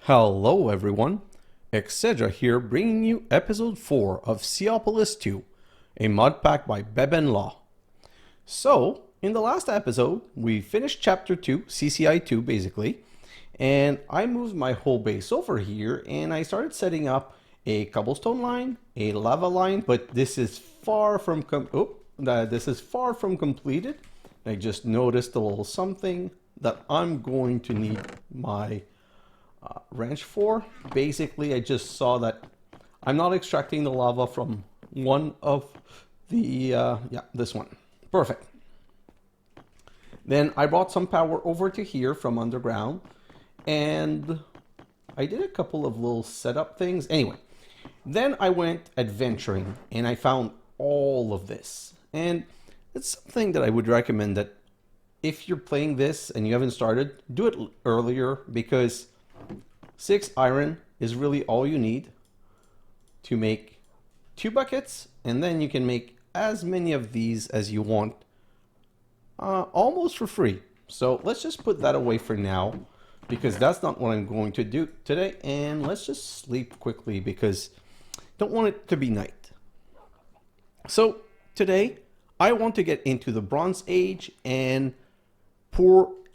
Hello everyone, xHedra here bringing you episode 4 of Seaopolis 2, a modpack by benbenlaw. So, in the last episode, we finished chapter 2, CCI 2 basically, and I moved my whole base over here and I started setting up a cobblestone line, a lava line, but this is far from completed. I just noticed a little something that I'm going to need my wrench for. Basically, I just saw that I'm not extracting the lava from one of the, this one. Perfect. Then I brought some power over to here from underground, and I did a couple of little setup things. Anyway, then I went adventuring, and I found all of this. And it's something that I would recommend that if you're playing this and you haven't started, do it earlier, because 6 iron is really all you need to make 2 buckets, and then you can make as many of these as you want almost for free. So let's just put that away for now, because that's not what I'm going to do today, and let's just sleep quickly because I don't want it to be night. So today I want to get into the Bronze Age and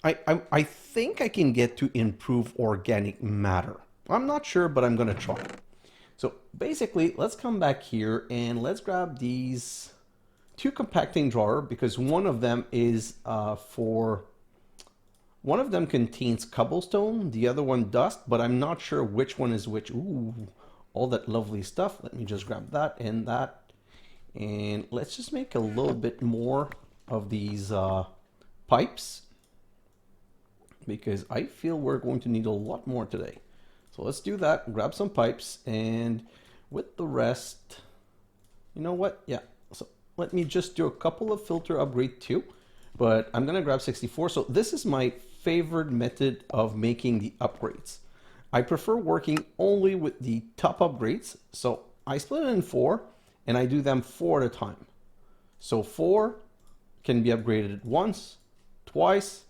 I think I can get to improve organic matter. I'm not sure, but I'm going to try. So basically, let's come back here and let's grab these 2 compacting drawer, because one of them is one of them contains cobblestone, the other one dust, but I'm not sure which one is which. Ooh, all that lovely stuff. Let me just grab that and that. And let's just make a little bit more of these pipes, because I feel we're going to need a lot more today. So let's do that, grab some pipes, and with the rest, you know what? Yeah, so let me just do a couple of filter upgrade too, but I'm gonna grab 64. So this is my favorite method of making the upgrades. I prefer working only with the top upgrades. So I split it in 4 and I do them 4 at a time. So 4 can be upgraded once, twice,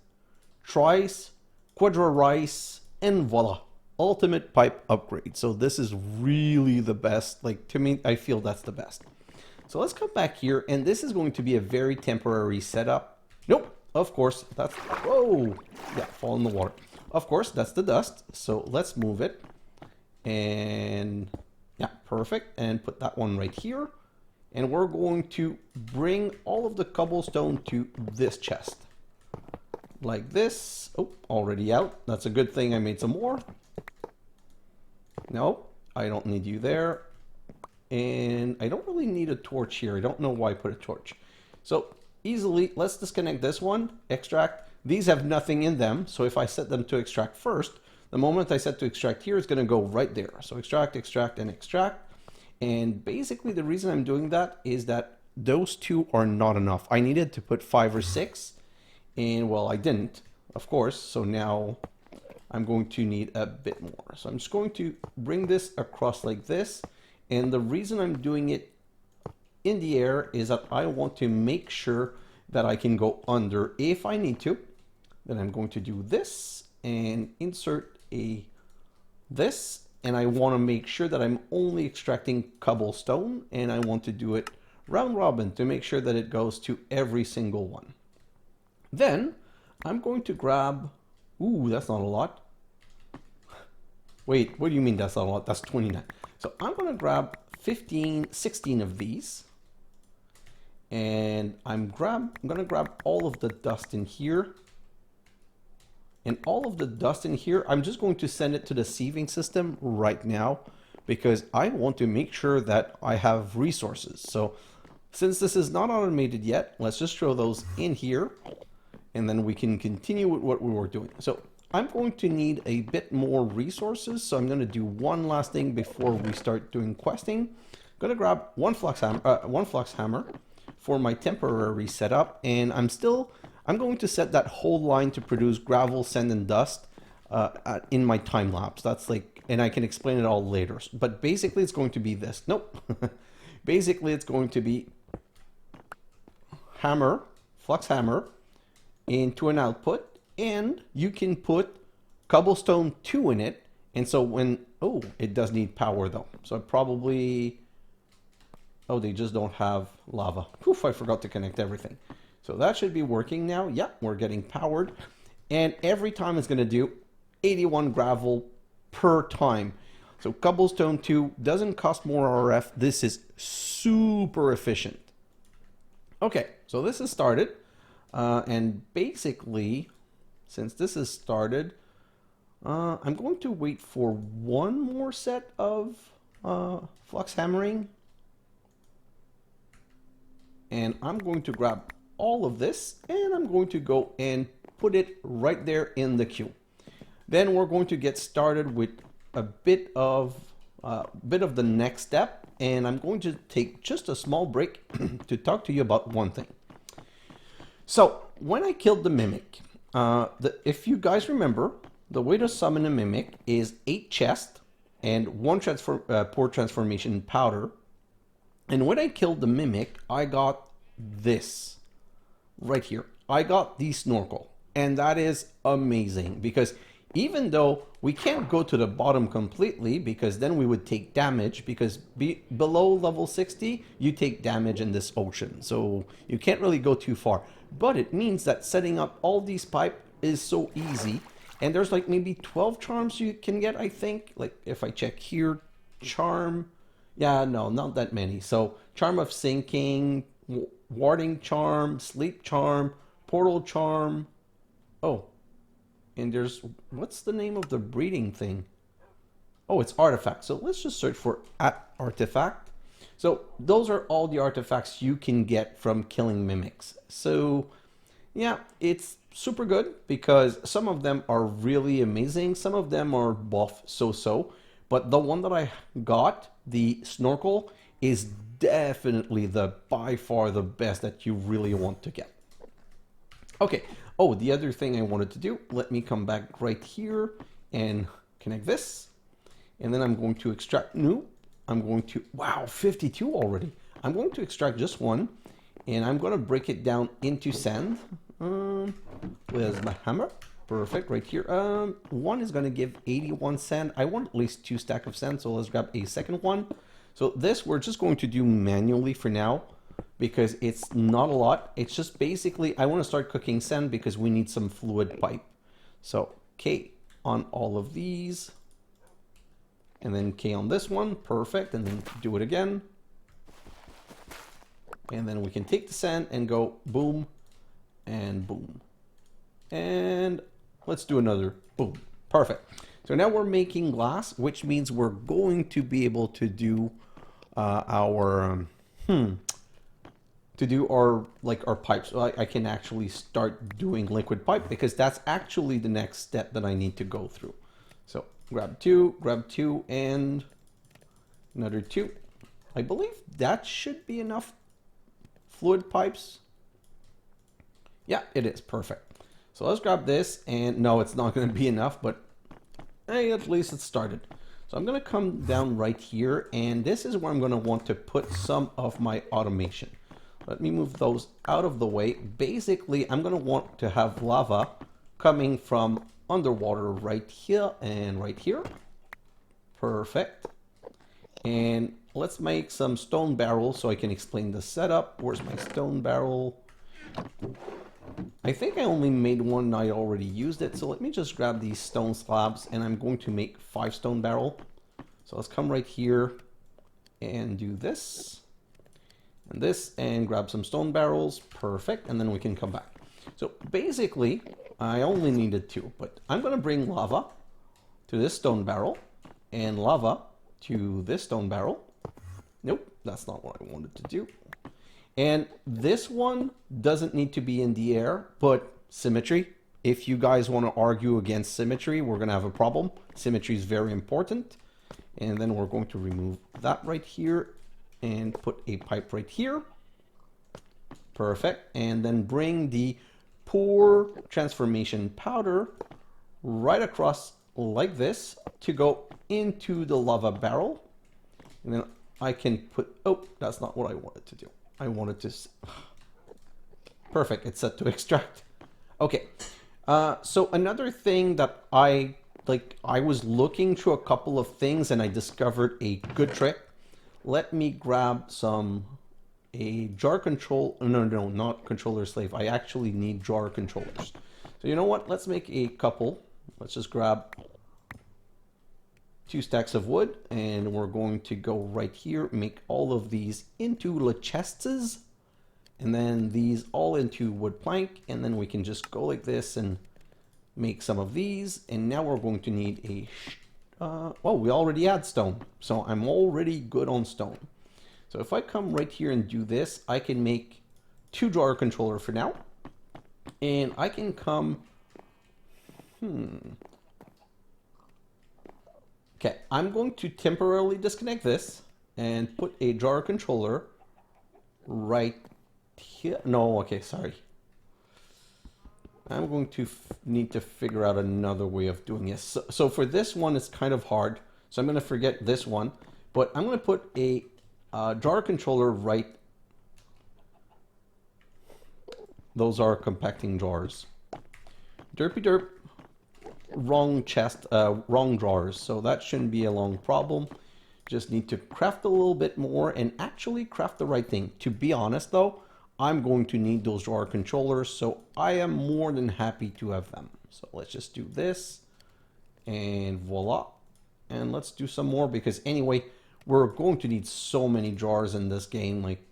thrice, quadra-rice, and voila, ultimate pipe upgrade. So this is really the best. Like, to me, I feel that's the best. So let's come back here, and this is going to be a very temporary setup. Nope, of course, that's, whoa, yeah, fall in the water. Of course, that's the dust. So let's move it, and yeah, perfect, and put that one right here. And we're going to bring all of the cobblestone to this chest. Like this. Oh, already out. That's a good thing I made some more. No, I don't need you there. And I don't really need a torch here. I don't know why I put a torch. So easily, let's disconnect this one. Extract. These have nothing in them. So if I set them to extract first, the moment I set to extract here, it's going to go right there. So extract, extract, and extract. And basically the reason I'm doing that is that those 2 are not enough. I needed to put 5 or 6. And well, I didn't, of course, so now I'm going to need a bit more. So I'm just going to bring this across like this. And the reason I'm doing it in the air is that I want to make sure that I can go under if I need to. Then I'm going to do this and insert this. And I want to make sure that I'm only extracting cobblestone. And I want to do it round robin to make sure that it goes to every single one. Then I'm going to grab, ooh, that's not a lot. Wait, what do you mean that's not a lot? That's 29. So I'm going to grab 16 of these. And I'm going to grab all of the dust in here. And all of the dust in here, I'm just going to send it to the sieving system right now, because I want to make sure that I have resources. So since this is not automated yet, let's just throw those in here. And then we can continue with what we were doing. So I'm going to need a bit more resources. So I'm going to do one last thing before we start doing questing. I'm going to grab one flux hammer for my temporary setup. And I'm going to set that whole line to produce gravel, sand, and dust in my time lapse. That's like, and I can explain it all later. But basically it's going to be this. Nope. Basically it's going to be hammer, flux hammer, into an output, and you can put cobblestone 2 in it And so when, oh, it does need power though. So I probably, oh, they just don't have lava. Poof, I forgot to connect everything. So that should be working now. Yep, we're getting powered. And every time it's going to do 81 gravel per time. So Cobblestone 2 doesn't cost more RF. This is super efficient. Okay, so this is started. And basically, since this is started, I'm going to wait for one more set of flux hammering. And I'm going to grab all of this and I'm going to go and put it right there in the queue. Then we're going to get started with a bit of the next step, and I'm going to take just a small break to talk to you about one thing. So when I killed the mimic, if you guys remember, the way to summon a mimic is 8 chests and 1 pore transformation powder. And when I killed the mimic, I got this right here. I got the snorkel, and that is amazing because even though we can't go to the bottom completely because then we would take damage, because below level 60 you take damage in this ocean, so you can't really go too far. But it means that setting up all these pipe is so easy, and there's like maybe 12 charms you can get, I think. Like if I check here, charm, yeah, no, not that many. So charm of sinking, warding charm, sleep charm, portal charm. Oh, and there's, what's the name of the breeding thing? Oh, it's artifact. So let's just search for artifact. So those are all the artifacts you can get from killing mimics. So yeah, it's super good because some of them are really amazing. Some of them are buff so-so. But the one that I got, the snorkel, is definitely by far the best that you really want to get. Okay. Oh, the other thing I wanted to do, let me come back right here and connect this. And then I'm going to extract new. I'm going to, wow, 52 already. I'm going to extract just one, and I'm going to break it down into sand. Where's my hammer? Perfect, right here. One is going to give 81 sand. I want at least 2 stacks of sand, so let's grab a second one. So this we're just going to do manually for now, because it's not a lot. It's just basically, I want to start cooking sand because we need some fluid pipe. So K on all of these, and then K on this one, perfect, and then do it again. And then we can take the sand and go boom and boom. And let's do another boom, perfect. So now we're making glass, which means we're going to be able to do our pipes. So I can actually start doing liquid pipe because that's actually the next step that I need to go through. So grab two, and another 2. I believe that should be enough fluid pipes. Yeah, it is, perfect. So let's grab this, and no, it's not going to be enough, but hey, at least it started. So I'm going to come down right here, and this is where I'm going to want to put some of my automation. Let me move those out of the way. Basically, I'm going to want to have lava coming from underwater right here and right here. Perfect. And let's make some stone barrels so I can explain the setup. Where's my stone barrel? I think I only made one, I already used it. So let me just grab these stone slabs, and I'm going to make 5 stone barrel. So let's come right here and do this and this and grab some stone barrels. Perfect. And then we can come back. So basically I only needed 2, but I'm going to bring lava to this stone barrel and lava to this stone barrel. Nope, that's not what I wanted to do. And this one doesn't need to be in the air, but symmetry. If you guys want to argue against symmetry, we're going to have a problem. Symmetry is very important. And then we're going to remove that right here and put a pipe right here. Perfect. And then bring the pore transformation powder right across like this to go into the lava barrel. And then I can put, oh, that's not what I wanted to do. I wanted to, perfect, it's set to extract. Okay, so another thing that I like I was looking through a couple of things and I discovered a good trick. Let me grab a jar control. No, no, not controller slave. I actually need jar controllers. So you know what? Let's make a couple. Let's just grab 2 stacks of wood, and we're going to go right here, make all of these into la chests, and then these all into wood plank, and then we can just go like this and make some of these. And now we're going to need a oh, we already had stone, so I'm already good on stone. So if I come right here and do this, I can make 2 drawer controller for now, and I can come okay, I'm going to temporarily disconnect this and put a jar controller right here. No, okay, sorry. I'm going to need to figure out another way of doing this. So for this one, it's kind of hard. So I'm going to forget this one, but I'm going to put a jar controller right. Those are compacting jars. Derpy derp. Wrong chest, wrong drawers, so that shouldn't be a long problem. Just need to craft a little bit more and actually craft the right thing. To be honest though, I'm going to need those drawer controllers, so I am more than happy to have them. So let's just do this, and voila. And let's do some more, because anyway, we're going to need so many jars in this game. Like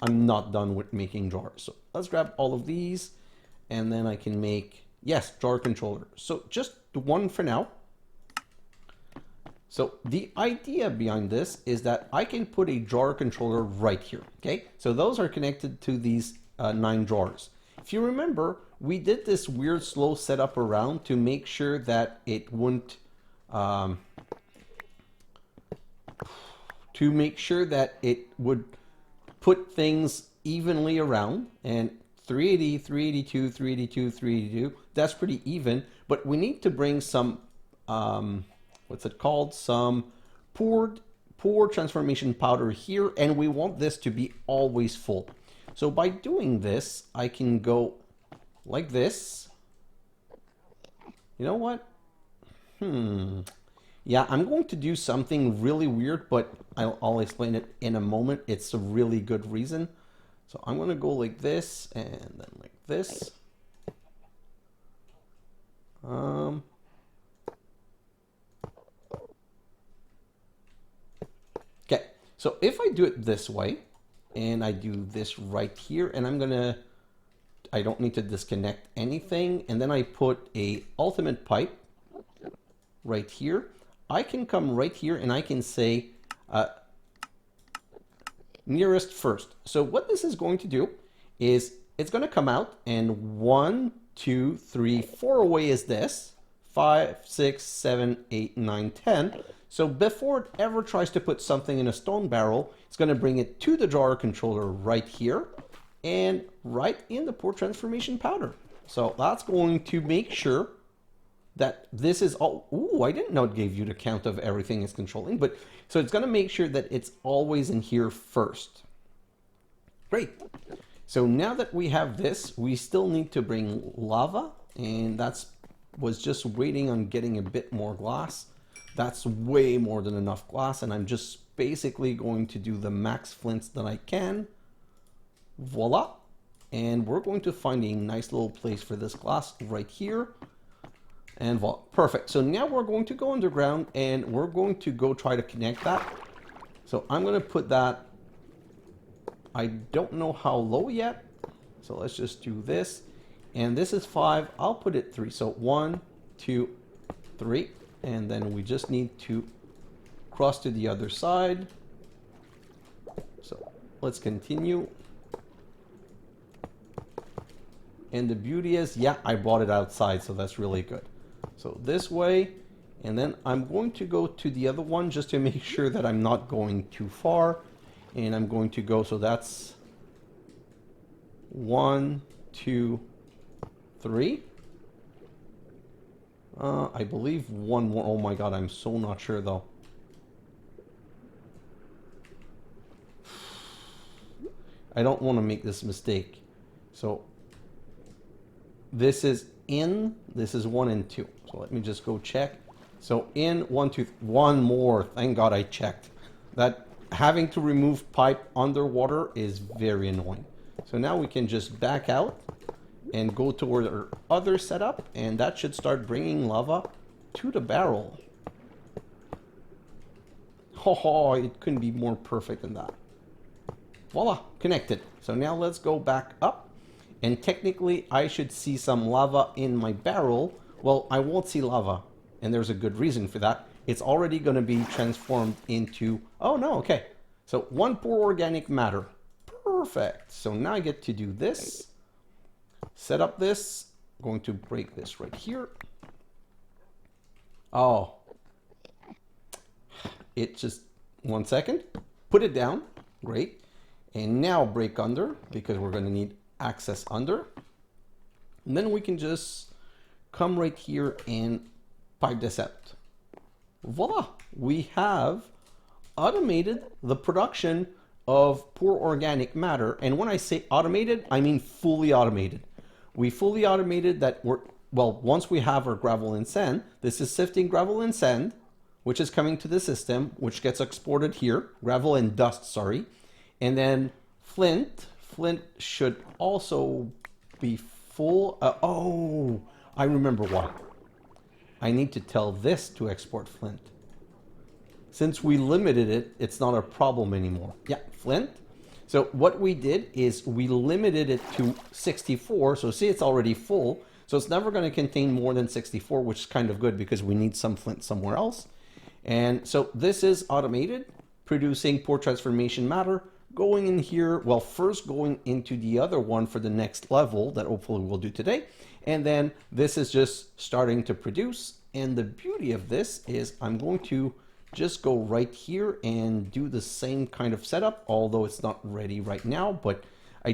I'm not done with making jars. So let's grab all of these, and then I can make, yes, jar controller. So just one for now. So the idea behind this is that I can put a jar controller right here. Okay, so those are connected to these 9 jars. If you remember, we did this weird slow setup around to make sure that it wouldn't put things evenly around, and 380, 382, 382, 382. That's pretty even, but we need to bring some, what's it called? Some poured transformation powder here, and we want this to be always full. So by doing this, I can go like this. You know what? Yeah, I'm going to do something really weird, but I'll explain it in a moment. It's a really good reason. So I'm going to go like this, and then like this. Okay, so if I do it this way, and I do this right here, and I don't need to disconnect anything, and then I put a ultimate pipe right here, I can come right here and I can say nearest first. So what this is going to do is it's going to come out, and 1, 2, 3, 4 away is this, 5, 6, 7, 8, 9, 10. So before it ever tries to put something in a stone barrel, it's going to bring it to the drawer controller right here and right in the pour transformation powder. So that's going to make sure that this is all. Ooh, I didn't know it gave you the count of everything it's controlling, but so it's going to make sure that it's always in here first. Great. So now that we have this, we still need to bring lava, and was just waiting on getting a bit more glass. That's way more than enough glass, and I'm just basically going to do the max flints that I can. Voila. And we're going to find a nice little place for this glass right here. And voila, perfect. So now we're going to go underground, and we're going to go try to connect that. So I'm going to put that, I don't know how low yet. So let's just do this. And this is 5, I'll put it 3. So 1, 2, 3. And then we just need to cross to the other side. So let's continue. And the beauty is, yeah, I brought it outside, so that's really good. So this way, and then I'm going to go to the other one just to make sure that I'm not going too far. And I'm going to go, so that's 1, 2, 3. I believe one more. Oh my god, I'm so not sure though. I don't want to make this mistake. So this is 1 and 2. So let me just go check. So in 1, 2, one more. Thank God I checked. That having to remove pipe underwater is very annoying. So now we can just back out and go toward our other setup, and that should start bringing lava to the barrel. Oh, it couldn't be more perfect than that. Voila, connected. So now let's go back up, and technically I should see some lava in my barrel. Well, I won't see lava, and there's a good reason for that. It's already going to be transformed into, oh no, okay. So one poor organic matter. Perfect. So now I get to do this. Set up this. I'm going to break this right here. Oh. It just, 1 second. Put it down. Great. And now break under, because we're going to need access under. And then we can just come right here and pipe this out. Voila. We have automated the production of poor organic matter. And when I say automated, I mean fully automated. We fully automated that once we have our gravel and sand, this is sifting gravel and sand, which is coming to the system, which gets exported here, gravel and dust, sorry. And then flint should also be full. Oh, I remember why. I need to tell this to export flint. Since we limited it, it's not a problem anymore. Yeah, flint. So what we did is we limited it to 64. So see, it's already full. So it's never going to contain more than 64, which is kind of good because we need some flint somewhere else. And so this is automated, producing poor transformation matter, going in here, well, first going into the other one for the next level that hopefully we'll do today. And then this is just starting to produce. And the beauty of this is I'm going to just go right here and do the same kind of setup, although it's not ready right now, but I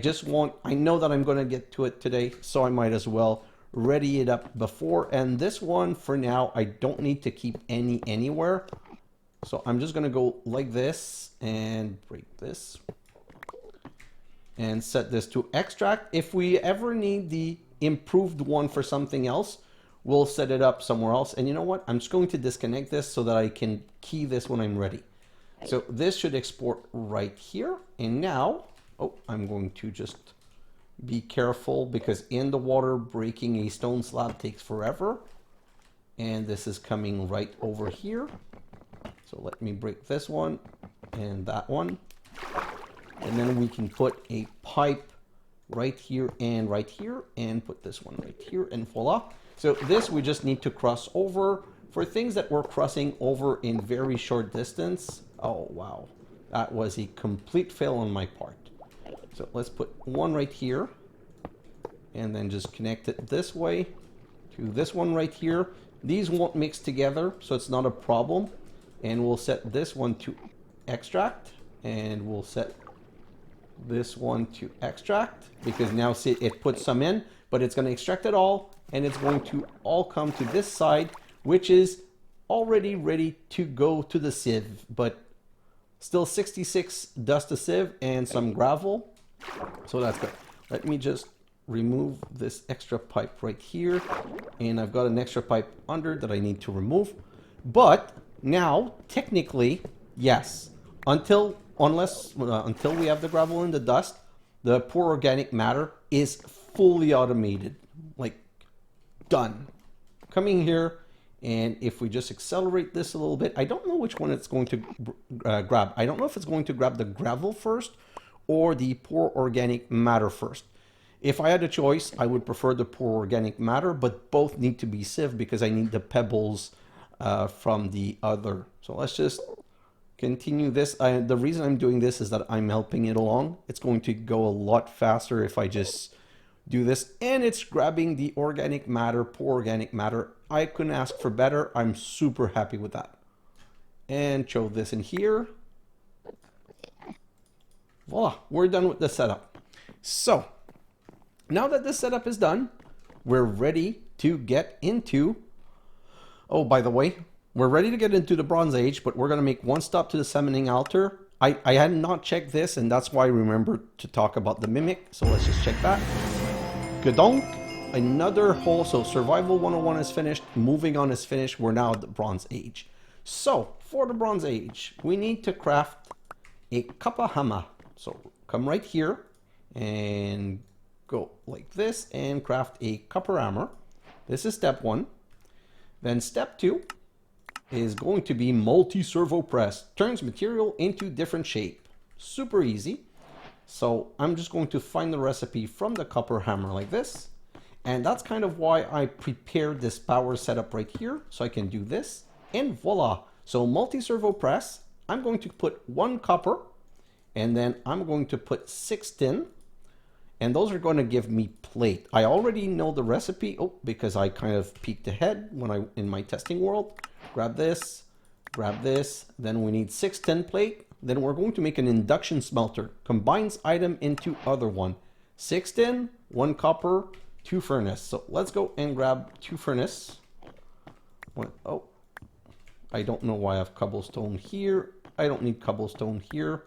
know that I'm going to get to it today, so I might as well ready it up before. And this one for now, I don't need to keep anywhere. So I'm just going to go like this and break this and set this to extract. If we ever need the improved one for something else, we'll set it up somewhere else. And you know what? I'm just going to disconnect this so that I can key this when I'm ready. So this should export right here. And now, oh, I'm going to just be careful because in the water, breaking a stone slab takes forever. And this is coming right over here. So let me break this one and that one. And then we can put a pipe right here and put this one right here, and voila. So this we just need to cross over for things that we're crossing over in very short distance. Oh, wow. That was a complete fail on my part. So let's put one right here and then just connect it this way to this one right here. These won't mix together, so it's not a problem. And we'll set this one to extract, and we'll set this one to extract, because now see, it puts some in, but it's going to extract it all, and it's going to all come to this side, which is already ready to go to the sieve, but still 66 dust to sieve and some gravel. So that's good. Let me just remove this extra pipe right here, and I've got an extra pipe under that I need to remove. But now, technically, yes, until we have the gravel and the dust, the poor organic matter is fully automated, like done. Coming here, and if we just accelerate this a little bit, I don't know which one it's going to grab. I don't know if it's going to grab the gravel first or the poor organic matter first. If I had a choice, I would prefer the poor organic matter, but both need to be sieved because I need the pebbles from the other. So let's just continue this. The reason I'm doing this is that I'm helping it along. It's going to go a lot faster if I just do this. And it's grabbing the organic matter, poor organic matter. I couldn't ask for better. I'm super happy with that. And show this in here. Voila, we're done with the setup. So now that this setup is done, we're ready to get into, oh, by the way, we're ready to get into the Bronze Age, but we're going to make one stop to the summoning altar. I had not checked this, and that's why I remembered to talk about the mimic. So let's just check that. Gadonk. another hole. So survival 101 is finished. Moving on is finished. We're now at the Bronze Age. So for the Bronze Age, we need to craft a kapahama. So come right here and go like this and craft a copper hammer. This is step 1. Then step 2 is going to be multi-servo press. Turns material into different shape. Super easy. So I'm just going to find the recipe from the copper hammer like this. And that's kind of why I prepared this power setup right here. So I can do this and voila. So multi-servo press, I'm going to put 1 copper and then I'm going to put 6 tin. And those are going to give me plate. I already know the recipe. Oh, because I kind of peeked ahead when in my testing world. Grab this, then we need 6 tin plate. Then we're going to make an induction smelter. Combines item into other one. 6 tin, 1 copper, 2 furnace. So let's go and grab 2 furnace. Oh, I don't know why I have cobblestone here. I don't need cobblestone here.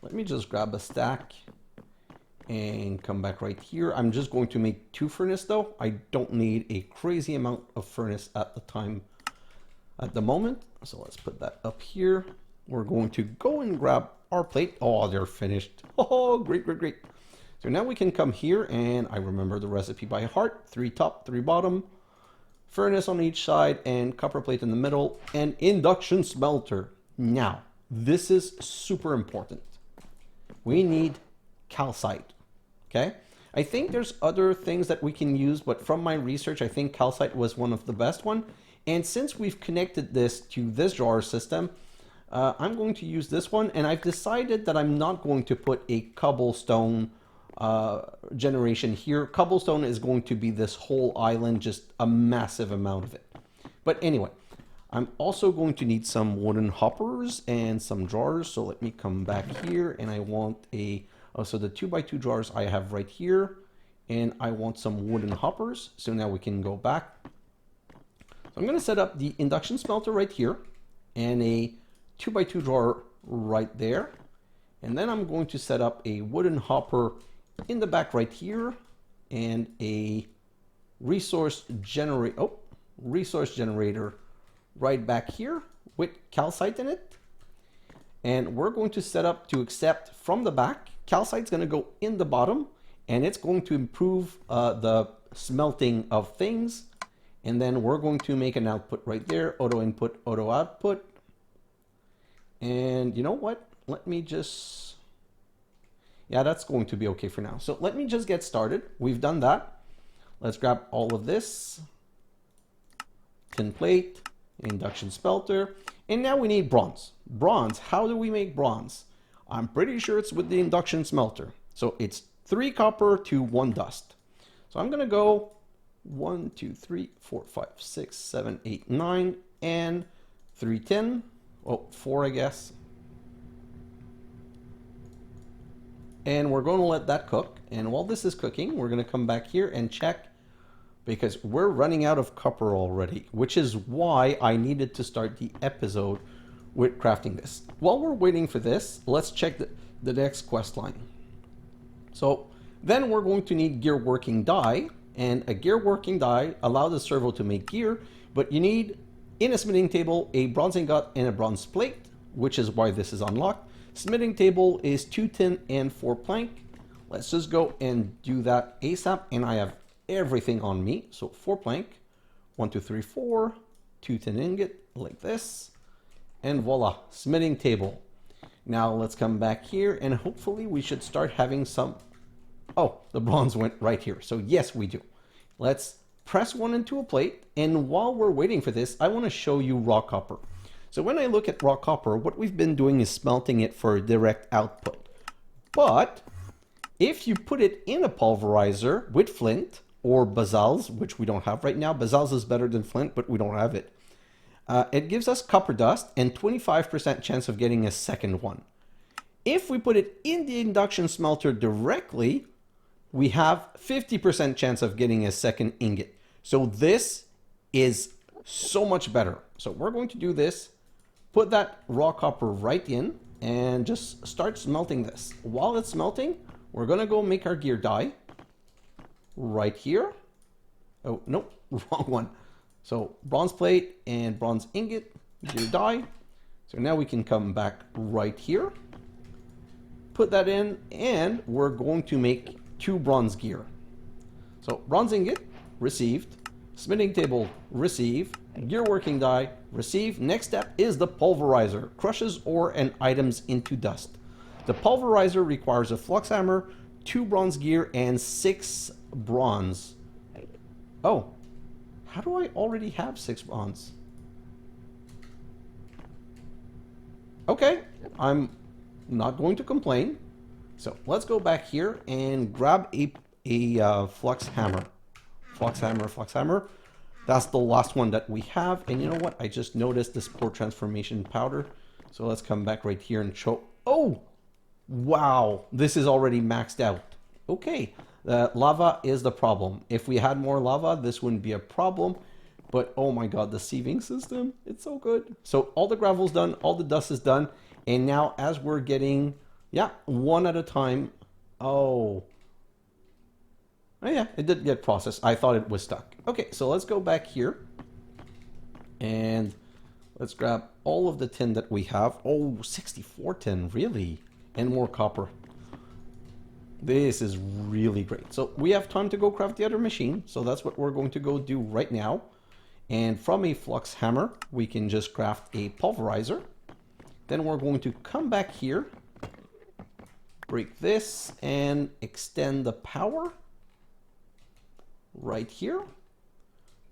Let me just grab a stack and come back right here. I'm just going to make 2 furnace though. I don't need a crazy amount of furnace at the moment. So let's put that up here. We're going to go and grab our plate. Oh, they're finished. Oh, great, great, great. So now we can come here and I remember the recipe by heart. 3 top, 3 bottom. Furnace on each side and copper plate in the middle and induction smelter. Now, this is super important. We need calcite. Okay, I think there's other things that we can use, but from my research, I think calcite was one of the best one. And since we've connected this to this drawer system, I'm going to use this one. And I've decided that I'm not going to put a cobblestone generation here. Cobblestone is going to be this whole island, just a massive amount of it. But anyway, I'm also going to need some wooden hoppers and some drawers. So let me come back here and I want a... Oh, so the 2x2 drawers I have right here, and I want some wooden hoppers. So now we can go back. So I'm going to set up the induction smelter right here and a 2x2 drawer right there. And then I'm going to set up a wooden hopper in the back right here and a resource generator right back here with calcite in it. And we're going to set up to accept from the back. Calcite's going to go in the bottom and it's going to improve the smelting of things. And then we're going to make an output right there. Auto input, auto output. And you know what? Let me just... Yeah, that's going to be okay for now. So let me just get started. We've done that. Let's grab all of this. Tin plate, induction smelter. And now we need bronze. Bronze, how do we make bronze? I'm pretty sure it's with the induction smelter. So it's 3 copper to 1 dust. So I'm going to go 1, 2, 3, 4, 5, 6, 7, 8, 9, and 3 tin. Oh, 4, I guess. And we're going to let that cook. And while this is cooking, we're going to come back here and check because we're running out of copper already, which is why I needed to start the episode with crafting this. While we're waiting for this, let's check the next quest line. So then we're going to need gear working die, and a gear working die allows the servo to make gear, but you need in a smithing table a bronze ingot and a bronze plate, which is why this is unlocked. Smithing table is 2 tin and 4 plank. Let's just go and do that ASAP, and I have everything on me. So 4 plank, 1, 2, 3, 4, 2 tin ingot like this. And voila, smithing table. Now let's come back here and hopefully we should start having some... Oh, the bronze went right here. So yes, we do. Let's press 1 into a plate. And while we're waiting for this, I want to show you raw copper. So when I look at raw copper, what we've been doing is smelting it for a direct output. But if you put it in a pulverizer with flint or basalt, which we don't have right now, basalt is better than flint, but we don't have it. It gives us copper dust and 25% chance of getting a second one. If we put it in the induction smelter directly, we have 50% chance of getting a second ingot. So this is so much better. So we're going to do this, put that raw copper right in and just start smelting this. While it's smelting, we're going to go make our gear die. right here. Oh, nope, wrong one. So bronze plate and bronze ingot, gear die. So now we can come back right here, put that in, and we're going to make 2 bronze gear. So bronze ingot, received. Smithing table, receive. Gear working die, receive. Next step is the pulverizer. Crushes ore and items into dust. The pulverizer requires a flux hammer, 2 bronze gear, and 6 bronze. Oh, how do I already have 6 bronze? Okay, I'm not going to complain. So let's go back here and grab a flux hammer. Flux hammer, flux hammer. That's the last one that we have. And you know what? I just noticed this pore transformation powder. So let's come back right here and show. Oh, wow. This is already maxed out. Okay. Lava is the problem. If we had more lava, this wouldn't be a problem. But oh my god, the sieving system, it's so good. So all the gravel's done, all the dust is done. And now as we're getting, yeah, one at a time. Oh yeah, it did get processed. I thought it was stuck. Okay, so let's go back here. And let's grab all of the tin that we have. Oh, 64 tin, really? And more copper. This is really great. So we have time to go craft the other machine. So that's what we're going to go do right now. And from a flux hammer, we can just craft a pulverizer. Then we're going to come back here, break this, and extend the power right here.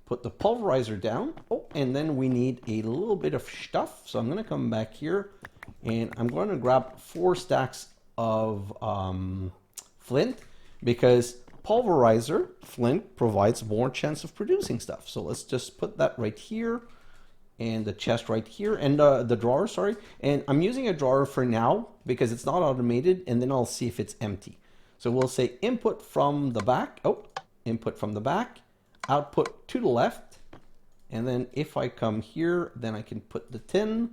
Put the pulverizer down. Oh, and then we need a little bit of stuff. So I'm going to come back here, and I'm going to grab 4 stacks of flint, because pulverizer flint provides more chance of producing stuff. So let's just put that right here, and the chest right here, and the drawer, sorry. And I'm using a drawer for now because it's not automated, and then I'll see if it's empty. So we'll say input from the back. Oh, input from the back, output to the left. And then if I come here, then I can put the tin.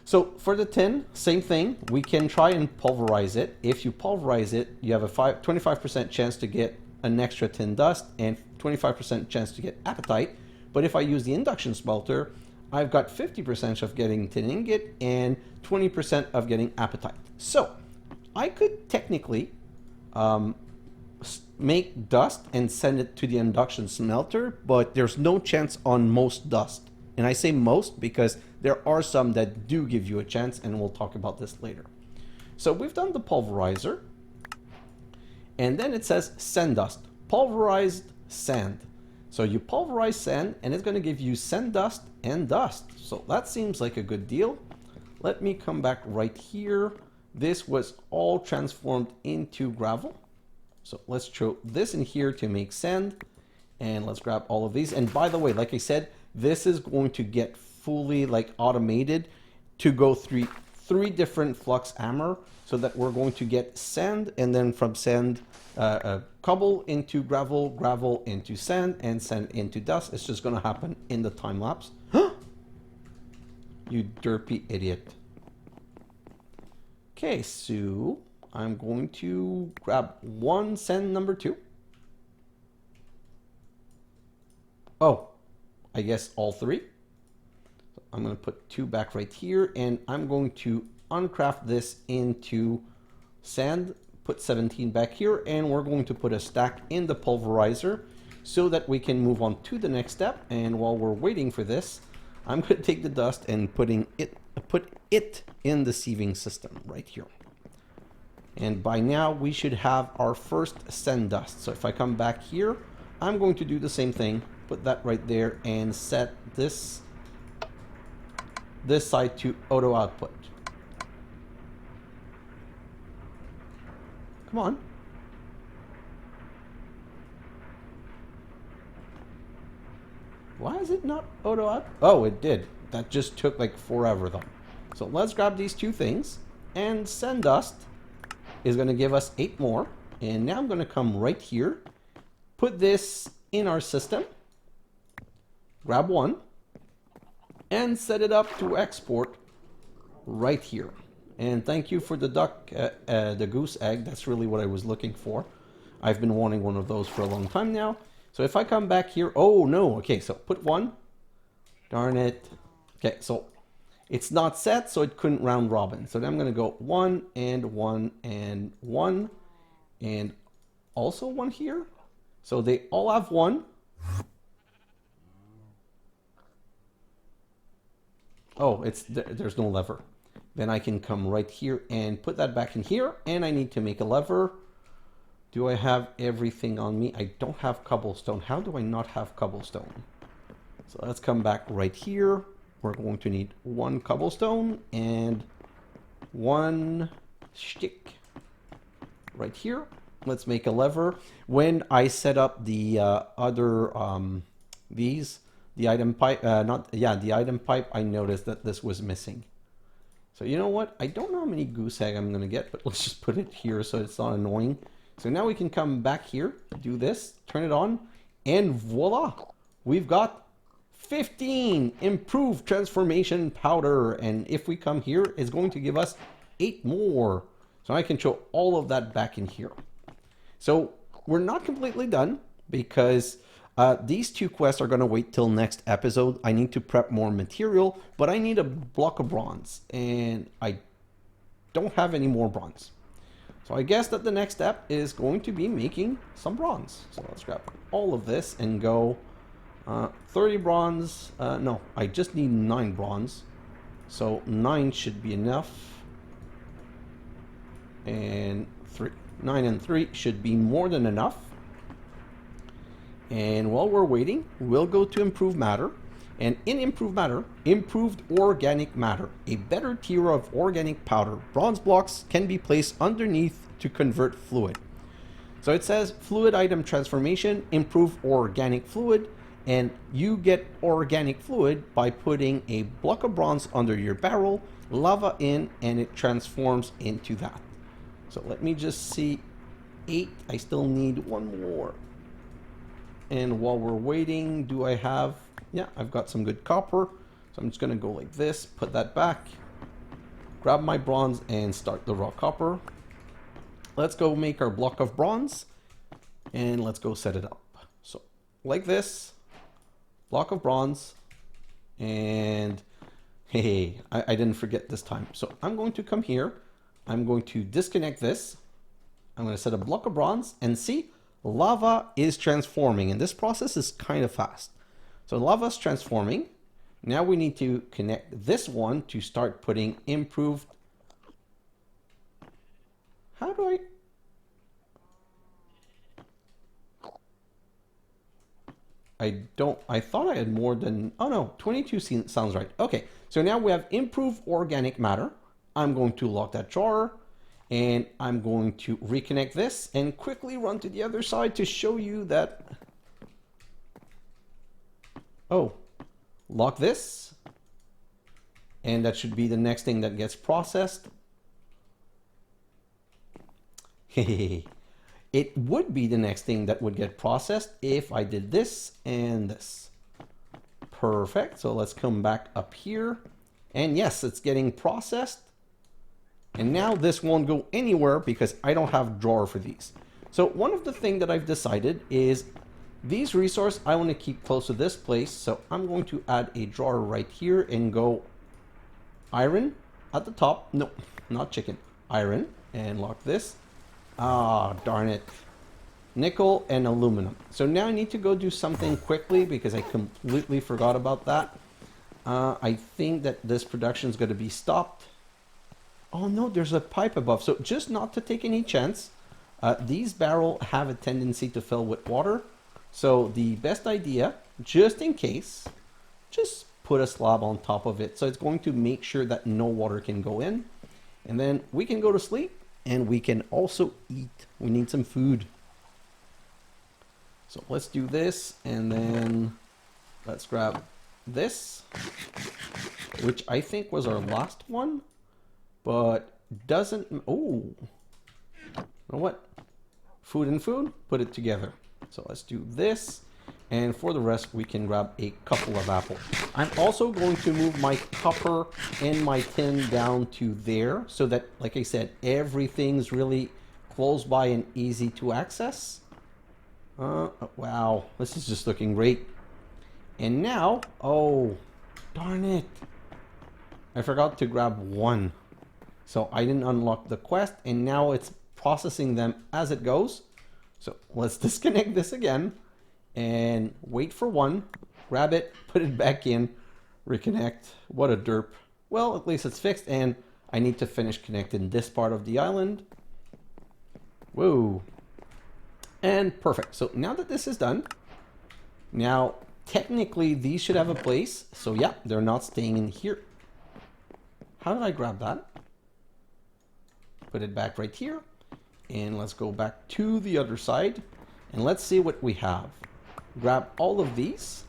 So for the tin, same thing. We can try and pulverize it. If you pulverize it, you have a 25% chance to get an extra tin dust and 25% chance to get apatite. But if I use the induction smelter, I've got 50% of getting tin ingot and 20% of getting apatite. So I could technically make dust and send it to the induction smelter, but there's no chance on most dust. And I say most because there are some that do give you a chance, and we'll talk about this later. So we've done the pulverizer, and then it says sand dust, pulverized sand. So you pulverize sand, and it's going to give you sand dust and dust. So that seems like a good deal. Let me come back right here. This was all transformed into gravel. So let's throw this in here to make sand, and let's grab all of these. And by the way, like I said, this is going to get fully like automated to go through 3 different flux hammer, so that we're going to get sand, and then from sand, cobble into gravel, gravel into sand, and sand into dust. It's just going to happen in the time lapse. You derpy idiot. Okay, so I'm going to grab 1 sand number 2. Oh, I guess all 3. So I'm going to put 2 back right here, and I'm going to uncraft this into sand, put 17 back here, and we're going to put a stack in the pulverizer so that we can move on to the next step. And while we're waiting for this, I'm going to take the dust and put it in the sieving system right here. And by now we should have our first sand dust. So if I come back here, I'm going to do the same thing, put that right there, and set this side to auto output. Come on. Why is it not auto out? Oh, it did. That just took like forever though. So let's grab these 2 things, and sand dust is going to give us 8 more. And now I'm going to come right here, put this in our system, grab 1, and set it up to export right here. And thank you for the duck, the goose egg. That's really what I was looking for. I've been wanting one of those for a long time now. So if I come back here, oh no, okay, so put 1. Darn it. Okay, so it's not set, so it couldn't round robin. So then I'm going to go 1 and 1 and 1 and also 1 here. So they all have 1. Oh, there's no lever. Then I can come right here and put that back in here. And I need to make a lever. Do I have everything on me? I don't have cobblestone. How do I not have cobblestone? So let's come back right here. We're going to need 1 cobblestone and 1 stick right here. Let's make a lever. When I set up the other the item pipe, the item pipe, I noticed that this was missing. So you know what? I don't know how many goose egg I'm gonna get, but let's just put it here so it's not annoying. So now we can come back here, do this, turn it on, and voila! We've got 15 improved transformation powder, and if we come here, it's going to give us 8 more. So I can show all of that back in here. So we're not completely done because these 2 quests are going to wait till next episode. I need to prep more material, but I need a block of bronze, and I don't have any more bronze. So I guess that the next step is going to be making some bronze. So let's grab all of this and go 30 bronze. No, I just need 9 bronze. So 9 should be enough. And 3. 9 and 3 should be more than enough. And while we're waiting, we'll go to improved matter. And in improved matter, improved organic matter, a better tier of organic powder. Bronze blocks can be placed underneath to convert fluid. So it says fluid item transformation, improve organic fluid, and you get organic fluid by putting a block of bronze under your barrel, lava in, and it transforms into that. So let me just see, 8, I still need 1 more. And while we're waiting, do I have, yeah, I've got some good copper. So I'm just gonna go like this, put that back, grab my bronze and start the raw copper. Let's go make our block of bronze and let's go set it up. So like this, block of bronze, and hey, I didn't forget this time. So I'm going to come here. I'm going to disconnect this. I'm going to set a block of bronze and see, lava is transforming, and this process is kind of fast. So lava is transforming. Now we need to connect this one to start putting improved. How do I thought I had more than, oh no, 22 sounds right. Okay, so now we have improved organic matter. I'm going to lock that drawer and I'm going to reconnect this and quickly run to the other side to show you that, oh, lock this. And that should be the next thing that gets processed. It would be the next thing that would get processed if I did this and this. Perfect. So let's come back up here. And yes, it's getting processed. And now this won't go anywhere because I don't have a drawer for these. So one of the things that I've decided is these resources I want to keep close to this place. So I'm going to add a drawer right here and go iron at the top. No, not chicken. Iron. And lock this. Ah, darn it. Nickel and aluminum. So now I need to go do something quickly because I completely forgot about that. I think that this production is going to be stopped. Oh no, there's a pipe above. So just not to take any chance. These barrels have a tendency to fill with water. So the best idea, just in case, just put a slab on top of it. So it's going to make sure that no water can go in. And then we can go to sleep. And we can also eat. We need some food. So let's do this. And then let's grab this, which I think was our last one, but doesn't. Oh, you know what? Food and food, put it together. So let's do this. And for the rest, we can grab a couple of apples. I'm also going to move my copper and my tin down to there so that, like I said, everything's really close by and easy to access. Wow, this is just looking great. And now, oh, darn it. I forgot to grab one. So I didn't unlock the quest, and now it's processing them as it goes. So let's disconnect this again and wait for one. Grab it, put it back in, reconnect. What a derp. Well, at least it's fixed, and I need to finish connecting this part of the island. Whoa. And perfect. So now that this is done, now technically these should have a place. So yeah, they're not staying in here. How did I grab that? Put it back right here. And let's go back to the other side. And let's see what we have. Grab all of these.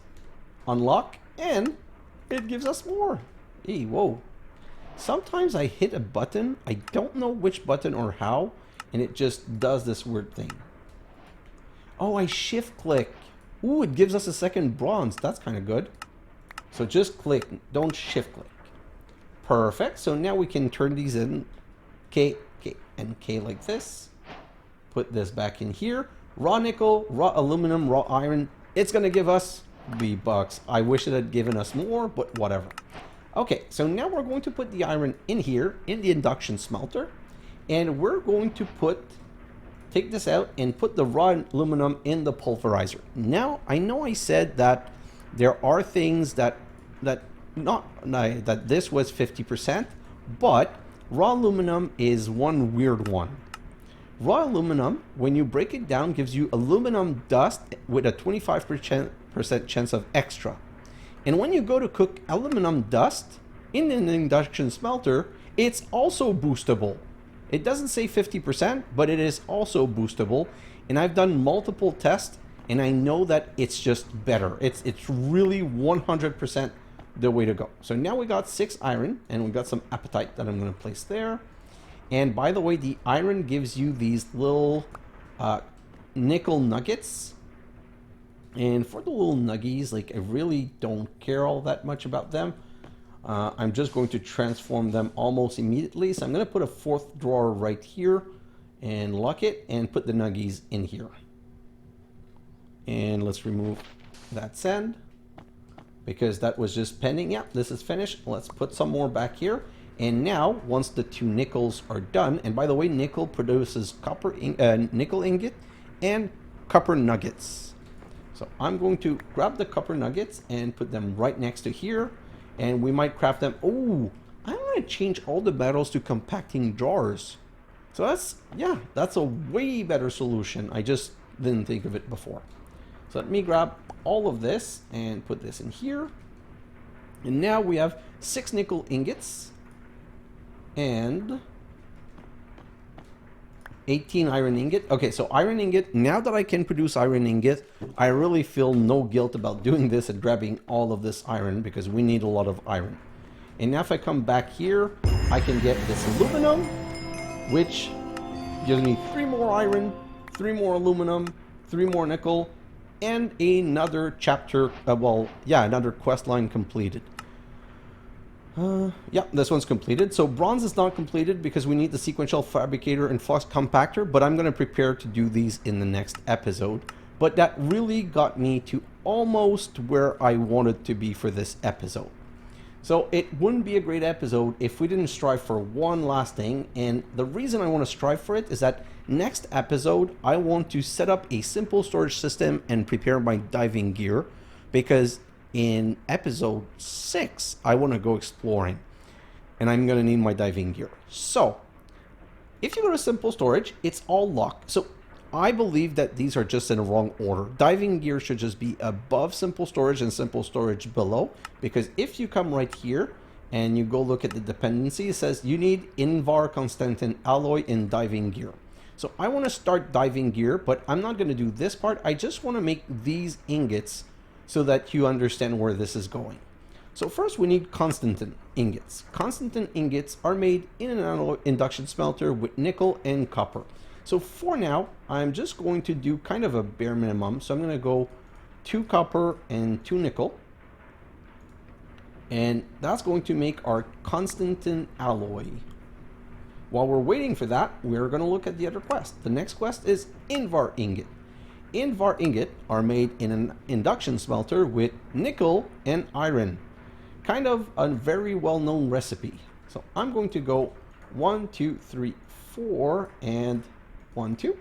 Unlock. And it gives us more. Hey, whoa. Sometimes I hit a button. I don't know which button or how. And it just does this weird thing. Oh, I shift click. Ooh, it gives us a second bronze. That's kind of good. So just click. Don't shift click. Perfect. So now we can turn these in. K, K, and K like this. Put this back in here. Raw nickel, raw aluminum, raw iron. It's going to give us V-Bucks. I wish it had given us more, but whatever. Okay, so now we're going to put the iron in here, in the induction smelter. And we're going to take this out and put the raw aluminum in the pulverizer. Now, I know I said that there are things that this was 50%, but raw aluminum is one weird one. Raw aluminum, when you break it down, gives you aluminum dust with a 25% chance of extra. And when you go to cook aluminum dust in an induction smelter, it's also boostable. It doesn't say 50%, but it is also boostable. And I've done multiple tests, and I know that it's just better. It's really 100% the way to go. So now we got 6 iron, and we got some apatite that I'm going to place there. And by the way, the iron gives you these little nickel nuggets. And for the little nuggies, like, I really don't care all that much about them. I'm just going to transform them almost immediately. So I'm going to put a 4th drawer right here and lock it and put the nuggies in here. And let's remove that sand because that was just pending. Yeah, this is finished. Let's put some more back here. And now, once the 2 nickels are done, and by the way, nickel produces nickel ingot and copper nuggets. So I'm going to grab the copper nuggets and put them right next to here. And we might craft them. Oh, I'm going to change all the metals to compacting jars. So that's a way better solution. I just didn't think of it before. So let me grab all of this and put this in here. And now we have 6 nickel ingots and 18 iron ingot. Okay, so iron ingot, now that I can produce iron ingot, I really feel no guilt about doing this and grabbing all of this iron because we need a lot of iron. And now if I come back here, I can get this aluminum, which gives me 3 more iron, 3 more aluminum, 3 more nickel, and another chapter, another quest line completed. Yeah, this one's completed. So bronze is not completed because we need the sequential fabricator and flux compactor, but I'm going to prepare to do these in the next episode. But that really got me to almost where I wanted to be for this episode. So it wouldn't be a great episode if we didn't strive for one last thing. And the reason I want to strive for it is that next episode, I want to set up a simple storage system and prepare my diving gear because in episode 6, I want to go exploring and I'm going to need my diving gear. So if you go to simple storage, it's all locked. So I believe that these are just in the wrong order. Diving gear should just be above simple storage and simple storage below, because if you come right here and you go look at the dependency, it says you need Invar Constantin alloy in diving gear. So I want to start diving gear, but I'm not going to do this part. I just want to make these ingots so that you understand where this is going. So first we need Constantin ingots. Constantin ingots are made in an alloy induction smelter with nickel and copper. So for now, I'm just going to do kind of a bare minimum. So I'm going to go 2 copper and 2 nickel. And that's going to make our Constantin alloy. While we're waiting for that, we're going to look at the other quest. The next quest is Invar ingot. Invar ingot are made in an induction smelter with nickel and iron. Kind of a very well-known recipe. So I'm going to go 1, 2, 3, 4, and 1, 2.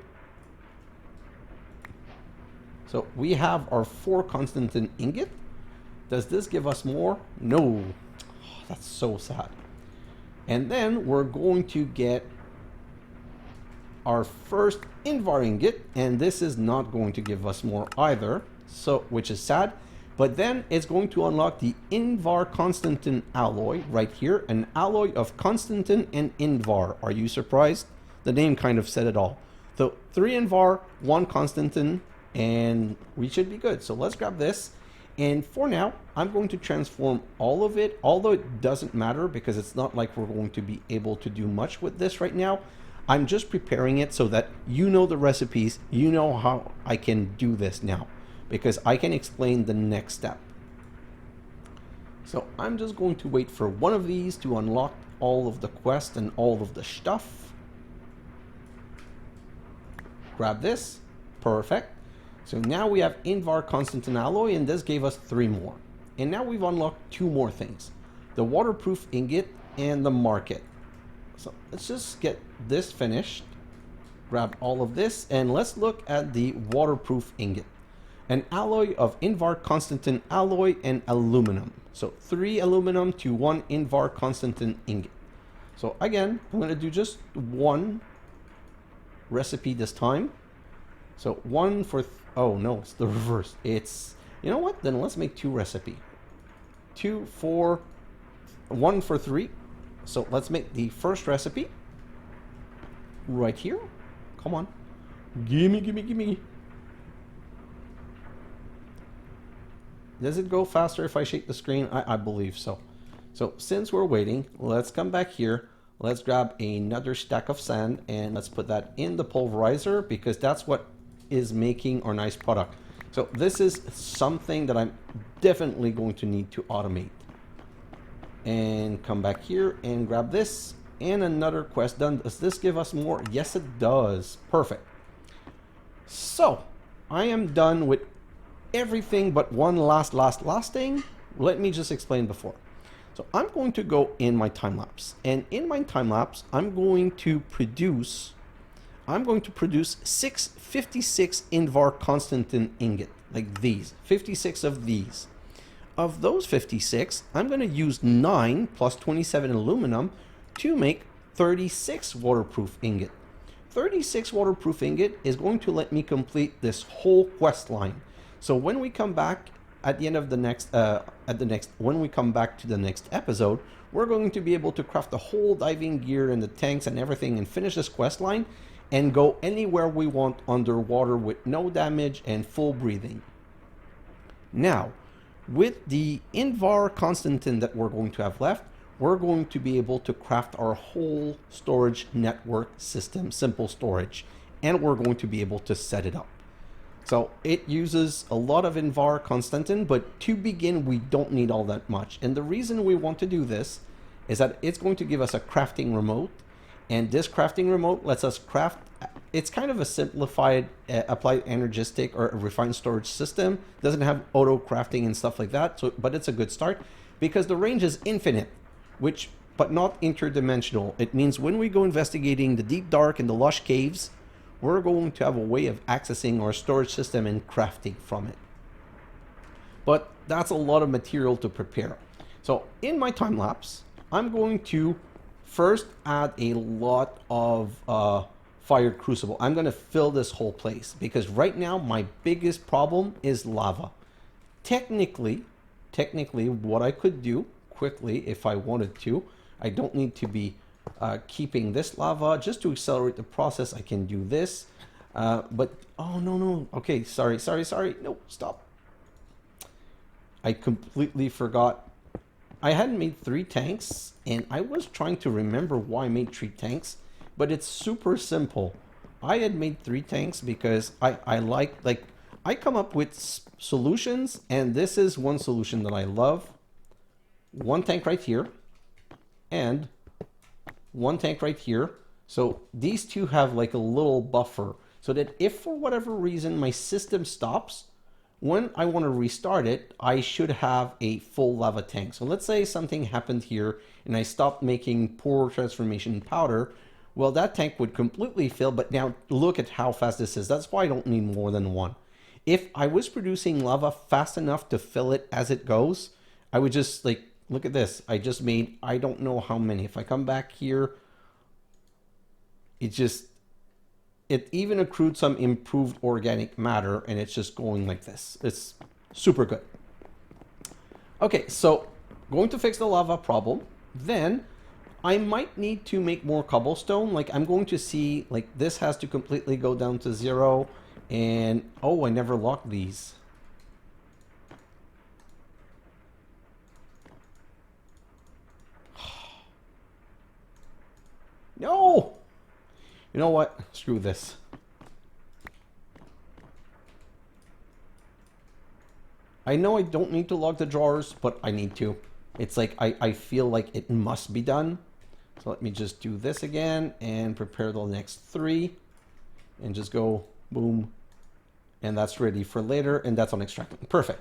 So we have our 4 Constantin ingot. Does this give us more? No. Oh, that's so sad. And then we're going to get our first Invar ingot, and this is not going to give us more either, so which is sad. But then it's going to unlock the Invar Constantin alloy right here, an alloy of Constantin and Invar. Are you surprised? The name kind of said it all. So 3 Invar, 1 Constantin, and we should be good. So let's grab this. And for now, I'm going to transform all of it, although it doesn't matter because it's not like we're going to be able to do much with this right now. I'm just preparing it so that you know the recipes, you know how I can do this now, because I can explain the next step. So I'm just going to wait for one of these to unlock all of the quest and all of the stuff. Grab this. Perfect. So now we have Invar Constantin alloy, and this gave us 3 more. And now we've unlocked 2 more things. The waterproof ingot and the market. So let's just get this finished. Grab all of this, and let's look at the waterproof ingot. An alloy of Invar Constantin alloy and aluminum. So 3 aluminum to 1 Invar Constantin ingot. So again, I'm going to do just 1 recipe this time. So 1 for... oh no, it's the reverse. It's... you know what? Then let's make 2 recipe. 2 for... 1 for 3. So let's make the first recipe. Right here. Come on. Gimme, gimme, gimme. Does it go faster if I shake the screen? I believe so. So since we're waiting, let's come back here. Let's grab another stack of sand and let's put that in the pulverizer because that's what is making our nice product. So this is something that I'm definitely going to need to automate. And come back here and grab this and another quest done. Does this give us more? Yes, it does. Perfect. So I am done with everything but one last thing. Let me just explain before. So I'm going to go in my time lapse, and in my time lapse I'm going to produce 656 Invar Constantin ingot, like these, 56 of these. Of those 56, I'm going to use 9 plus 27 aluminum to make 36 waterproof ingot. 36 waterproof ingot is going to let me complete this whole quest line. So when we come back at the end of the next, when we come back to the next episode, we're going to be able to craft the whole diving gear and the tanks and everything and finish this quest line and go anywhere we want underwater with no damage and full breathing. Now, with the Invar Constantin that we're going to have left, we're going to be able to craft our whole storage network system, simple storage, and we're going to be able to set it up. So it uses a lot of Invar Constantin, but to begin, we don't need all that much. And the reason we want to do this is that it's going to give us a crafting remote, and this crafting remote lets us craft. It's kind of a simplified applied energistic or a refined storage system. It doesn't have auto crafting and stuff like that, so but it's a good start because the range is infinite, but not interdimensional. It means when we go investigating the deep dark and the lush caves, we're going to have a way of accessing our storage system and crafting from it. But that's a lot of material to prepare. So in my time lapse, I'm going to first add a lot of fired crucible. I'm going to fill this whole place because right now my biggest problem is lava. Technically, what I could do quickly if I wanted to, I don't need to be keeping this lava. Just to accelerate the process, I can do this. But, oh, no. Okay, sorry. No, stop. I completely forgot. I hadn't made 3 tanks, and I was trying to remember why I made 3 tanks, but it's super simple. I had made 3 tanks because I come up with solutions, and this is one solution that I love. 1 tank right here, and one tank right here. So these two have like a little buffer so that if for whatever reason my system stops, when I want to restart it, I should have a full lava tank. So let's say something happened here and I stopped making pore transformation powder. Well, that tank would completely fill, but now look at how fast this is. That's why I don't need more than one. If I was producing lava fast enough to fill it as it goes, I would just like, look at this. I just made, I don't know how many. If I come back here, it even accrued some improved organic matter, and it's just going like this. It's super good. Okay, so going to fix the lava problem. Then I might need to make more cobblestone. Like I'm going to see, like this has to completely go down to 0. And, oh, I never locked these. No! You know what? Screw this. I know I don't need to log the drawers, but I need to. It's like I feel like it must be done. So let me just do this again and prepare the next 3. And just go boom. And that's ready for later. And that's on extracting. Perfect.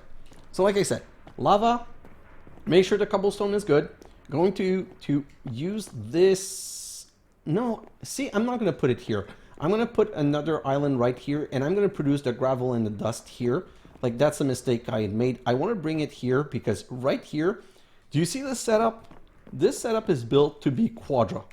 So like I said, lava. Make sure the cobblestone is good. Going to use this. No, see, I'm not going to put it here. I'm going to put another island right here, and I'm going to produce the gravel and the dust here. Like, that's a mistake I had made. I want to bring it here because right here, do you see this setup? This setup is built to be quadra.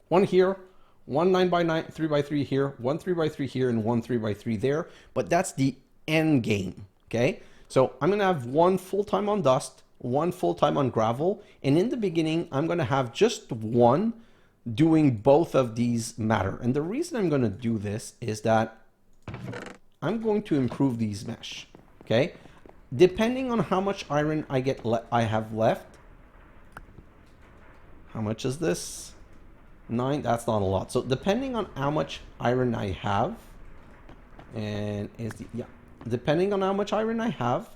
One here, one 9x9, 3x3 here, one 3x3 here, and one 3x3 there. But that's the end game, okay? So I'm going to have one full-time on dust, one full-time on gravel, and in the beginning, I'm going to have just one doing both of these matter. And the reason I'm going to do this is that I'm going to improve these mesh, okay? Depending on how much iron I have left. How much is this? 9, that's not a lot. So depending on how much iron I have, and depending on how much iron I have,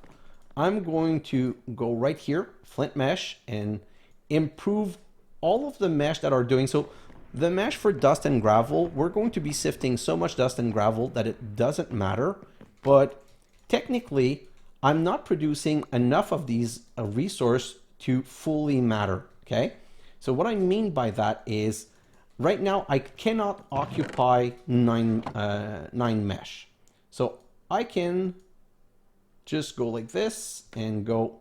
I'm going to go right here, flint mesh, and improve all of the mesh that are doing. So the mesh for dust and gravel, we're going to be sifting so much dust and gravel that it doesn't matter. But technically, I'm not producing enough of these resource to fully matter, okay? So what I mean by that is, right now I cannot occupy 9 mesh. So I can just go like this and go,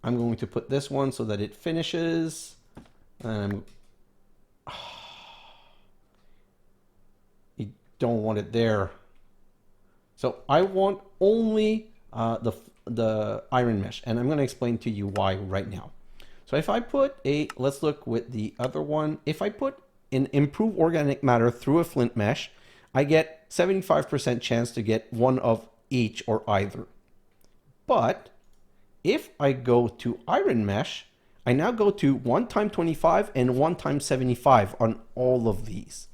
I'm going to put this one so that it finishes. You don't want it there. So I want only the iron mesh, and I'm going to explain to you why right now. So if I put let's look with the other one. If I put an improved organic matter through a flint mesh, I get 75% chance to get one of each or either. But if I go to iron mesh, I now go to 1 times 25 and 1 times 75 on all of these.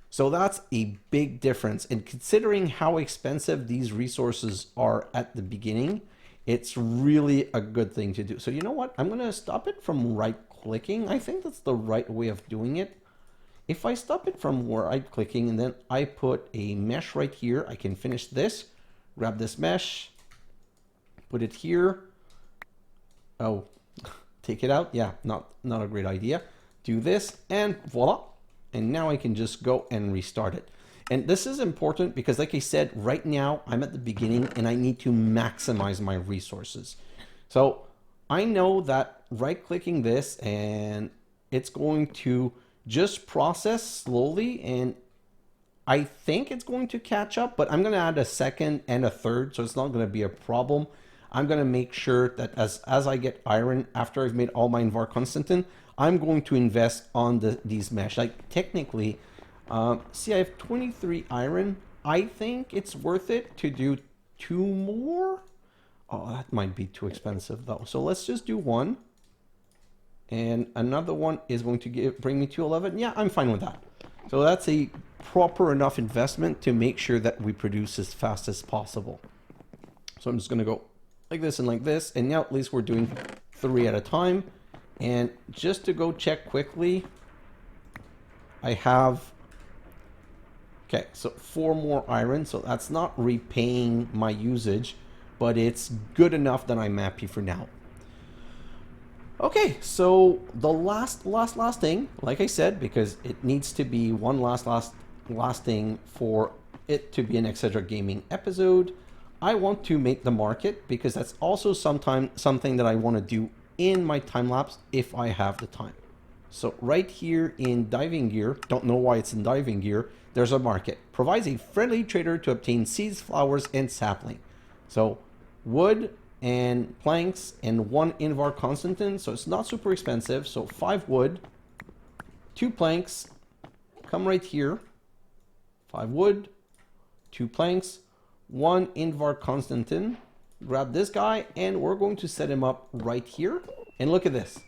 So that's a big difference. And considering how expensive these resources are at the beginning, it's really a good thing to do. So you know what? I'm going to stop it from right clicking. I think that's the right way of doing it. If I stop it from right clicking and then I put a mesh right here, I can finish this, grab this mesh, put it here. Oh, take it out. Yeah, not a great idea. Do this and voila. And now I can just go and restart it. And this is important because like I said, right now I'm at the beginning and I need to maximize my resources. So I know that right clicking this and it's going to just process slowly, and I think it's going to catch up, but I'm going to add a second and a third, so it's not going to be a problem. I'm going to make sure that as I get iron, after I've made all my Invar Constantin, I'm going to invest on these mesh. Like technically, see, I have 23 iron. I think it's worth it to do 2 more. Oh, that might be too expensive though. So let's just do 1. And another one is going to bring me to 11. Yeah, I'm fine with that. So that's a proper enough investment to make sure that we produce as fast as possible. So I'm just going to go like this and like this. And now at least we're doing 3 at a time. And just to go check quickly, I have, okay, so 4 more iron. So that's not repaying my usage, but it's good enough that I'm happy for now. Okay, so the last thing, like I said, because it needs to be one last thing for it to be an xHedra gaming episode, I want to make the market, because that's also something that I want to do in my time lapse if I have the time. So right here in diving gear, don't know why it's in diving gear, there's a market. Provides a friendly trader to obtain seeds, flowers, and sapling. So wood and planks and 1 Invar Constantin, so it's not super expensive. So 5 wood, 2 planks, come right here, 5 wood, 2 planks, 1 Invar Constantin, grab this guy, and we're going to set him up right here. And look at this.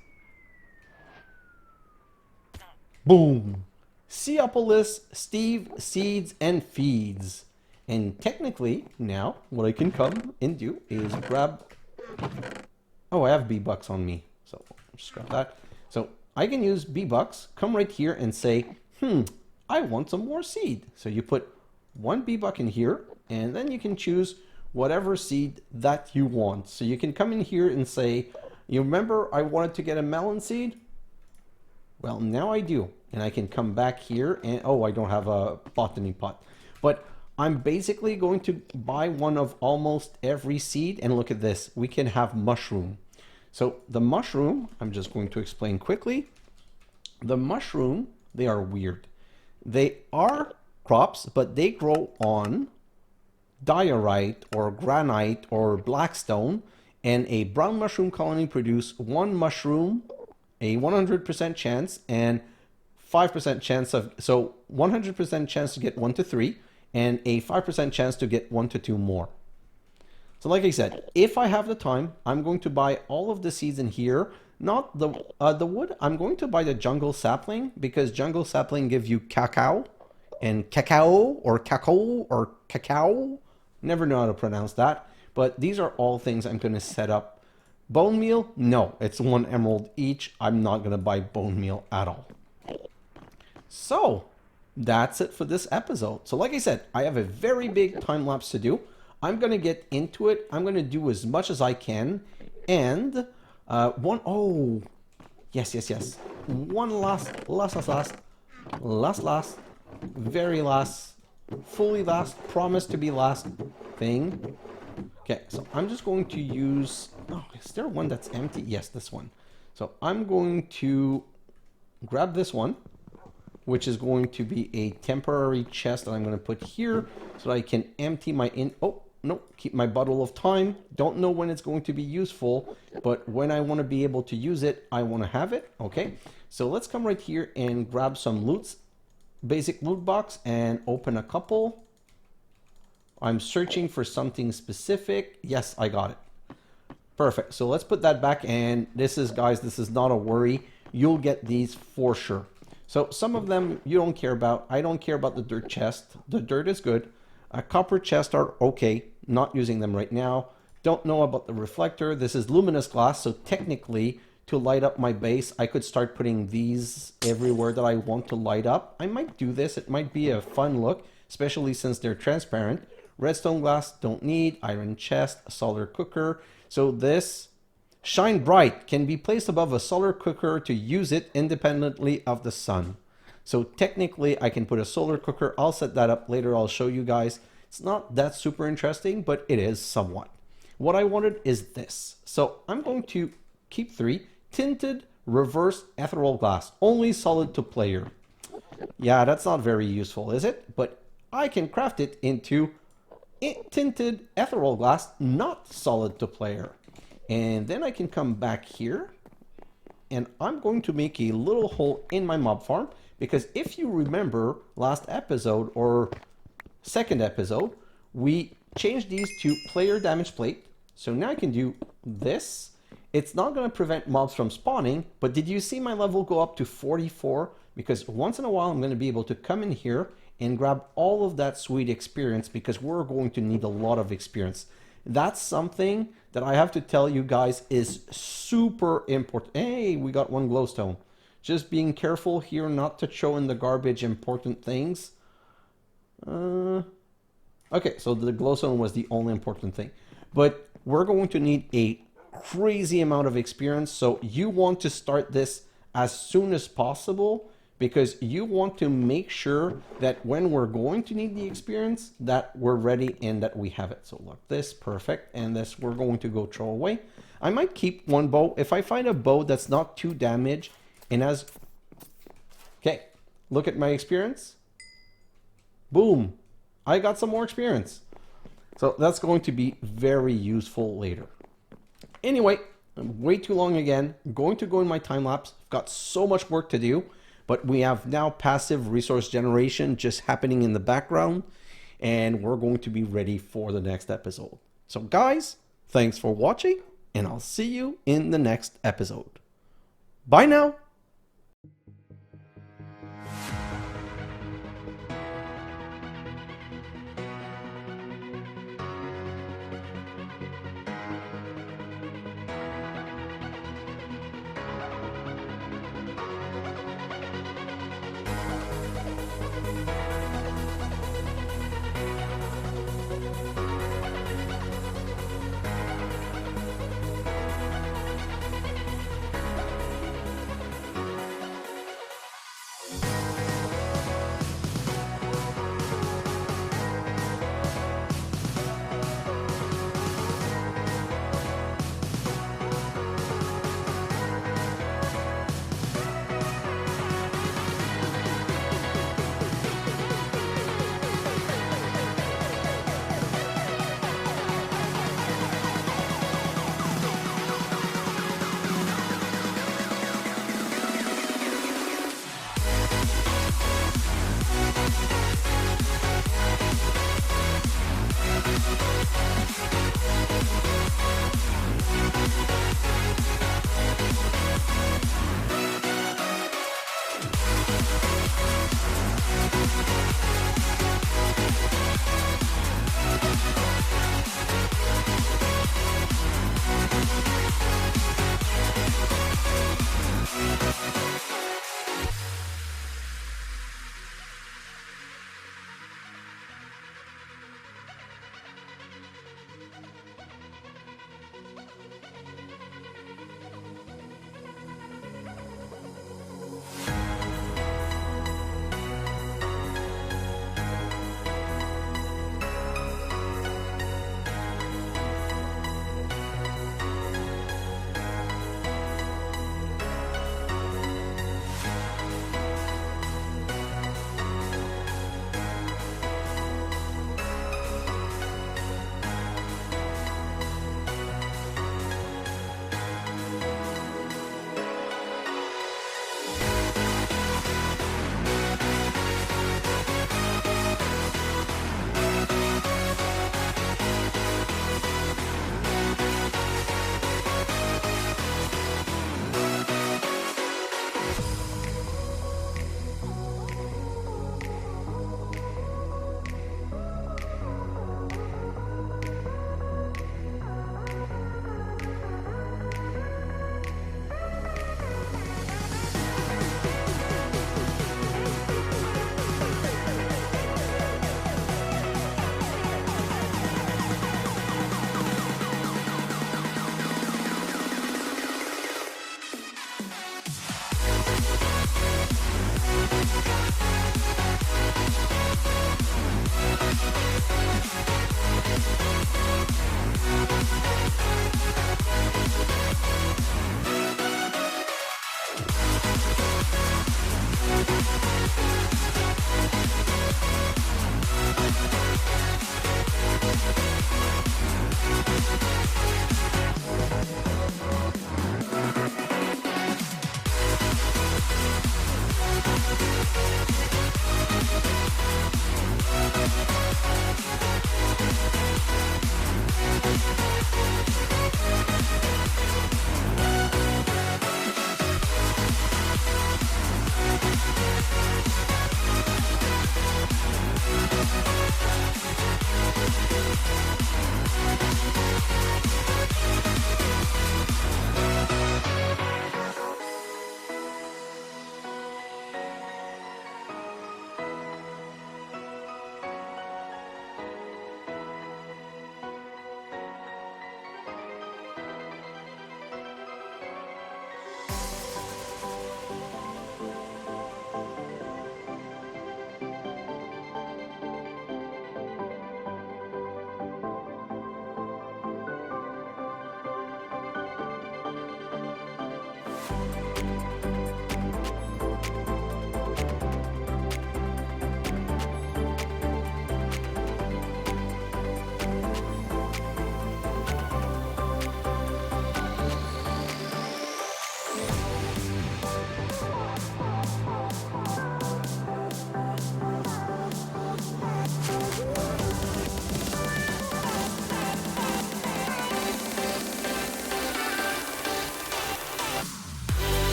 Boom! Seaopolis, Steve, seeds, and feeds. And technically, now, what I can come and do is grab... Oh, I have B-Bucks on me. So, just grab that. So, I can use B-Bucks, come right here and say, I want some more seed. So, you put 1 B-Buck in here, and then you can choose whatever seed that you want. So, you can come in here and say, you remember I wanted to get a melon seed? Well, now I do. And I can come back here and, oh, I don't have a botany pot. But I'm basically going to buy one of almost every seed. And look at this. We can have mushroom. So the mushroom, I'm just going to explain quickly. The mushroom, they are weird. They are crops, but they grow on diorite or granite or blackstone. And a brown mushroom colony produce 1 mushroom, a 100% chance, and 5% chance of, so 100% chance to get 1 to 3, and a 5% chance to get 1 to 2 more. So like I said, if I have the time, I'm going to buy all of the seeds in here. Not the wood, I'm going to buy the jungle sapling, because jungle sapling give you cacao, and cacao, or cacao, never know how to pronounce that. But these are all things I'm going to set up. Bone meal, no, it's 1 emerald each. I'm not going to buy bone meal at all. So that's it for this episode. So like I said, I have a very big time lapse to do. I'm going to get into it. I'm going to do as much as I can. And oh, yes. One last, very last, fully last, promise to be last thing. Okay, so I'm just going to use, oh, is there one that's empty? Yes, this one. So I'm going to grab this one, which is going to be a temporary chest that I'm going to put here so that I can empty my keep my bottle of time. Don't know when it's going to be useful, but when I want to be able to use it, I want to have it. Okay, so let's come right here and grab some loots, basic loot box, and open a couple. I'm searching for something specific. Yes, I got it. Perfect. So let's put that back. And this is, guys, this is not a worry. You'll get these for sure. So some of them you don't care about. I don't care about the dirt chest. The dirt is good. Copper chests are okay. Not using them right now. Don't know about the reflector. This is luminous glass. So technically, to light up my base, I could start putting these everywhere that I want to light up. I might do this. It might be a fun look, especially since they're transparent. Redstone glass, don't need. Iron chest, solar cooker. So this shine bright can be placed above a solar cooker to use it independently of the sun. So technically I can put a solar cooker. I'll set that up later. I'll show you guys. It's not that super interesting, but it is somewhat. What I wanted is this. So I'm going to keep 3 tinted reverse ethereal glass, only solid to player. Yeah, that's not very useful, is it? But I can craft it into tinted ethereal glass, not solid to player. And then I can come back here and I'm going to make a little hole in my mob farm, because if you remember last episode or second episode, we changed these to player damage plate. So now I can do this. It's not going to prevent mobs from spawning, but did you see my level go up to 44? Because once in a while I'm going to be able to come in here and grab all of that sweet experience, because we're going to need a lot of experience. That's something that I have to tell you guys is super important. Hey, we got one glowstone. Just being careful here not to throw in the garbage important things. Okay, so the glowstone was the only important thing. But we're going to need a crazy amount of experience. So you want to start this as soon as possible because you want to make sure that when we're going to need the experience, that we're ready and that we have it. So look, this, perfect. And this we're going to go throw away. I might keep one bow. If I find a bow that's not too damaged and has... Okay, look at my experience. Boom. I got some more experience. So that's going to be very useful later. Anyway, way too long again. I'm going to go in my time lapse. I've got so much work to do, but we have now passive resource generation just happening in the background, and we're going to be ready for the next episode. So guys, thanks for watching, and I'll see you in the next episode. Bye now.